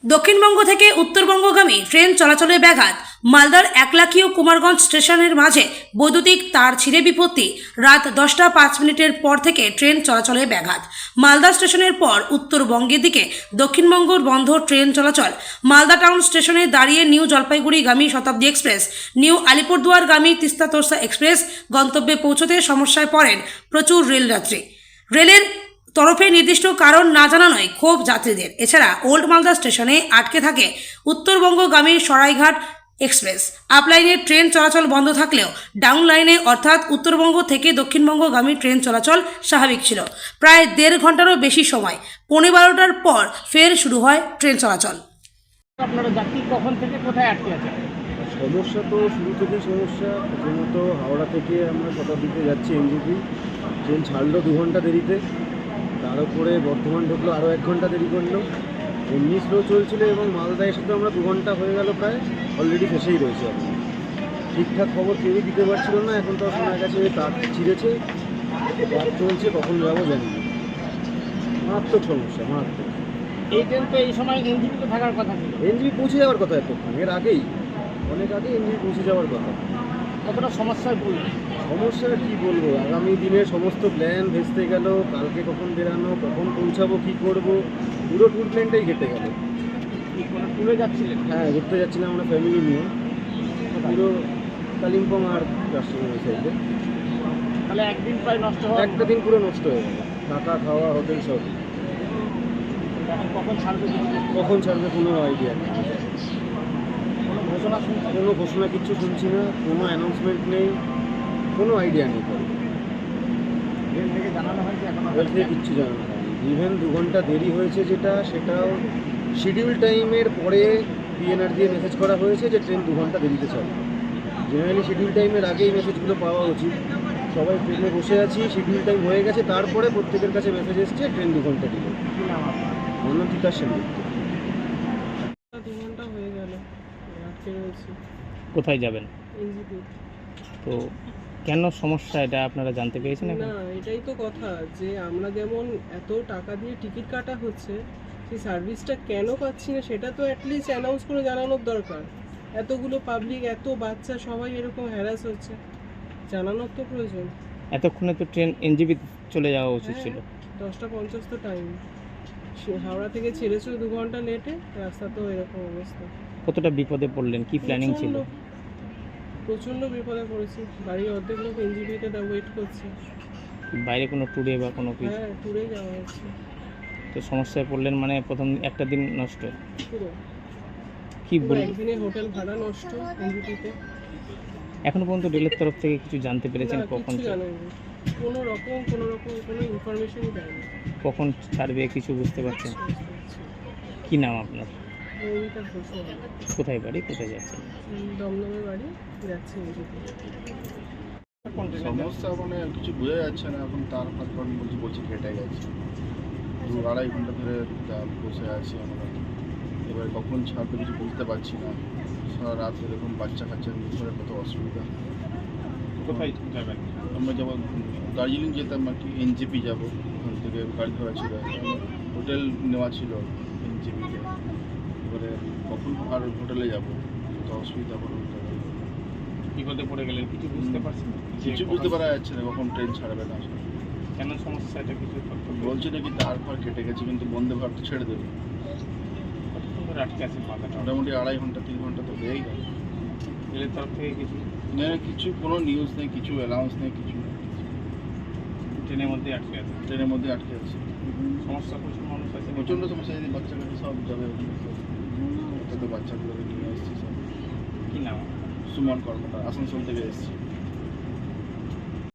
দক্ষিণবঙ্গ থেকে উত্তরবঙ্গগামী ট্রেন চলাচলে ব্যাঘাত। মালদার একলাখী ও কুমারগঞ্জ স্টেশনের মাঝে বৈদ্যুতিক তার ছিঁড়ে বিপত্তি। রাত 10টা 5 মিনিটের পর থেকে ট্রেন চলাচলে ব্যাঘাত। মালদা স্টেশনের পর উত্তরবঙ্গের দিকে দক্ষিণবঙ্গের বন্ধ ট্রেন চলাচল। মালদা টাউন স্টেশনে দাঁড়িয়ে নিউ জলপাইগুড়িগামী শতাব্দী এক্সপ্রেস, নিউ আলিপুরদুয়ারগামী তিস্তা তোরসা এক্সপ্রেস গন্তব্যে পৌঁছতে সমস্যায় পড়েন প্রচুর রেলযাত্রী। রেলের তরফে নির্দিষ্ট কারণ না জানানোয় ক্ষোভ যাত্রীদের। এছাড়া ওল্ড মালদা স্টেশনে আটকে থাকে উত্তরবঙ্গগামী সরাইঘাট এক্সপ্রেস। আপ লাইনে ট্রেন চলাচল বন্ধ থাকলেও ডাউন লাইনে অর্থাৎ উত্তরবঙ্গ থেকে দক্ষিণবঙ্গগামী ট্রেন চলাচল স্বাভাবিক ছিল। প্রায় 1.5 ঘন্টারও বেশি সময় 12টার পর ফের শুরু হয় ট্রেন চলাচল। আপনারা যাত্রী কখন থেকে কোথায় আটকে আছেন? সমস্যা তো শুরু থেকে সমস্যা। প্রথমত হাওড়া থেকে আমরা শতাব্দীতে যাচ্ছি এনজেপি, ট্রেন ছাড়লো 2 ঘন্টা দেরিতে, তার উপরে বর্ধমান ঢুকলো আরও 1 ঘন্টা দেরি করলো। এমনি স্লো চলছিল এবং মালদা এসে তো আমরা 2 ঘন্টা হয়ে গেল প্রায়, অলরেডি ফেসেই রয়েছে। এখন ঠিকঠাক খবর কেউই দিতে পারছিল না। এখন তো শোনা গেছে তার ছিঁড়েছে, কাজ চলছে, কখন যাবো জানি না। মারাত্মক সমস্যা, মারাত্মক। এই ট্রেন তো এই সময় এনজিপিতে থাকার কথা ছিল। এনজিপি পৌঁছে যাওয়ার কথা এতক্ষণ, এর আগেই, অনেক আগে এনজিপি পৌঁছে যাওয়ার কথা। কতটা সমস্যায় পড়ল? সমস্যা কী বলবো, আগামী দিনের সমস্ত প্ল্যান ভেস্তে গেল। কালকে কখন বেরানো, কখন পৌঁছাবো, কী করবো, পুরো ট্যুর প্ল্যানটাই কেটে গেল। ট্যুরে যাচ্ছিলেন? হ্যাঁ, ঘুরতে যাচ্ছিলাম আমরা ফ্যামিলি নিয়ে, পুরো কালিম্পং আর রাষ্ট্রীয় সাইডে। তাহলে একদিন প্রায় নষ্ট হওয়া। একটা দিন পুরো নষ্ট হয়ে গেল, থাকা খাওয়া হোটেল সব। কখন ছাড়বে? কখন ছাড়বে কোনো আইডিয়া নেই। কোনো ঘোষণা শুনছি? কোনো ঘোষণা কিচ্ছু শুনছি না, কোনো অ্যানাউন্সমেন্ট নেই, কোনো আইডিয়া নেই। রেল থেকে জানানো হয়েছে এখন? রেল থেকে কিচ্ছু জানানো হয়নি। ইভেন 2 ঘন্টা দেরি হয়েছে যেটা, সেটাও শিডিউল টাইমের পরে পিএনআর দিয়ে মেসেজ করা হয়েছে যে ট্রেন 2 ঘন্টা দেরিতে চলে। জেনারেলি শিডিউল টাইমের আগেই মেসেজগুলো পাওয়া উচিত। সবাই ট্রেনে বসে আছি, শিডিউল টাইম হয়ে গেছে, তারপরে প্রত্যেকের কাছে মেসেজ এসছে ট্রেন 2 ঘন্টা ডিলে। কি নাম আপনার? অন্যতিকা সেনগুপ্ত। 2 ঘন্টা হয়ে গেল আটকে রয়েছি কোথায় যাবেন? এনজিপি। তো কেন সমস্যা এটা আপনারা জানতে পেরেছেন এখন? না, এটাই তো কথা যে আমরা যেমন এত টাকা দিয়ে টিকিট কাটা হচ্ছে, সেই সার্ভিসটা কেন পাচ্ছি না সেটা তো অ্যাটলিস্ট অ্যানাউন্স করে জানানোর দরকার। এতগুলো পাবলিক, এত বাচ্চা, সবাই এরকম হ্যারাস হচ্ছে, জানানোর তো প্রয়োজন। এতক্ষণে তো ট্রেন এনজিপি চলে যাওয়া উচিত ছিল। 10টা 50 তো টাইম, হাওড়া থেকে ছেড়েছো 2 ঘন্টা লেটে, রাস্তা তো এরকম অবস্থা। কতটা বিপদে পড়লেন, কি প্ল্যানিং ছিল? প্রচণ্ড বিপদে পড়েছি। বাড়ির অর্ধেক লোক এনজিপিতে ওয়েট করছে। বাইরে কোনো ট্যুরে বা কোনো কিছু? হ্যাঁ, ট্যুরে যাওয়া হচ্ছে। তো সমস্যায় পড়লেন মানে প্রথম একটা দিন নষ্ট। পুরো কি পুরো বলবেন? একদিনে হোটেল ভাড়া নষ্ট এনজিপিতে। এখনো পর্যন্ত রেলের তরফ থেকে কিছু জানতে পেরেছেন না, কখন কিচ্ছু জানায়নি। কোনো রকম কোনো ইনফরমেশনই দেয়নি। কখন ছাড়বে কিছু বুঝতে পারছেন? কি নাম আপনার? মৌমিতা ঘোষ হবে। কোথায় বাড়ি, কোথায় যাচ্ছেন? দমদমে বাড়ি, যাচ্ছে এনজিপি। সমস্যা মানে কিছু বোঝা যাচ্ছে না। এখন তার কারণ বলছি কেটে গেছে, 2-2.5 ঘন্টা ধরে বসে আছি আমরা। এবার কখন ছাড়তে কিছু বুঝতে পারছি না। সারা রাত এরকম বাচ্চা কাচ্চা নিয়ে করে কত অসুবিধা। কোথায় যাবেন? আমরা যাবো দার্জিলিং, যেতাম আর কি, এনজেপি যাবো। ওখান থেকে গাড়ি ধরা ছিল, হোটেল নেওয়া ছিল এনজেপিতে। এবারে কখন আর হোটেলে যাবো, কত অসুবিধা বলুন। বিপদে পড়ে গেলেন, কিছু বুঝতে পারছেন? কিছু বুঝতে পারা যাচ্ছে না কখন ট্রেন ছাড়বে না। কেন সমস্যা এটা কিছু বলছে নাকি তারপর কেটে গেছে, কিন্তু বন্দে ভারত ছেড়ে দেবে। কতক্ষণ ধরে আটকে আছে মাথাটা? মোটামুটি 2.5 ঘন্টা 3 ঘন্টা তো হয়েই গেল। রেলের তরফ থেকে কিছু? না, কিছু কোনো নিউজ নেই, কিছু অ্যানাউন্স নেই, কিছু নেই। ট্রেনের মধ্যে আটকে আছে? ট্রেনের মধ্যে আটকে আছে। সমস্যা প্রচুর মানুষ আছে। প্রচণ্ড সমস্যা। যদি বাচ্চা কাচ্চা সব যাবে, তো বাচ্চাগুলোকে নিয়ে এসেছি সব। কি নাম? সুমন কর্মকার, আসানসোল থেকে এসেছি।